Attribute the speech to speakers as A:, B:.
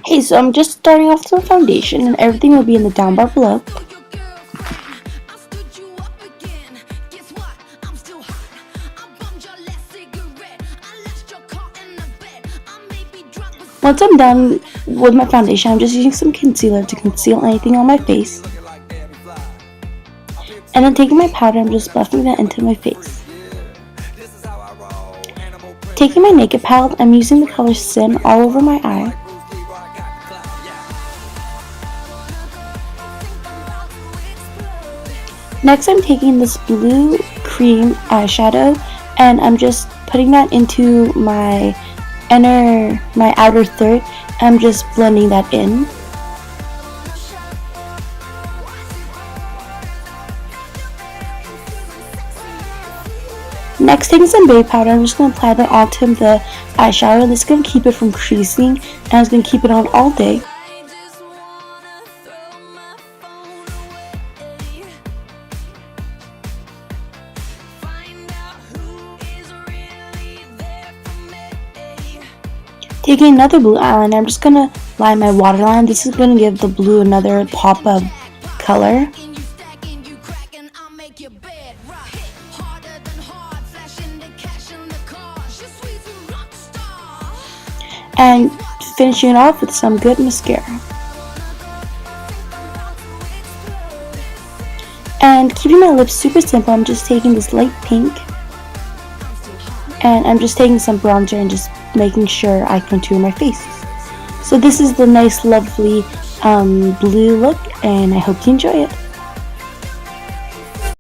A: Hey, so I'm just starting off with some foundation, and everything will be in the down bar below. Once I'm done with my foundation, I'm just using some concealer to conceal anything on my face. And then taking my powder, I'm just buffing that into my face. Taking my Naked palette, I'm using the color Sin all over my eye. Next, I'm taking this blue cream eyeshadow, and I'm just putting that into my outer third. I'm just blending that in. Next, taking some baby powder, I'm just going to apply that onto the eyeshadow. This is going to keep it from creasing, and it's going to keep it on all day. Taking another blue eyeliner, I'm just going to line my waterline. This is going to give the blue another pop of color. And finishing it off with some good mascara. And keeping my lips super simple, I'm just taking this light pink, and I'm just taking some bronzer and just making sure I contour my face. So this is the nice lovely blue look, and I hope you enjoy it.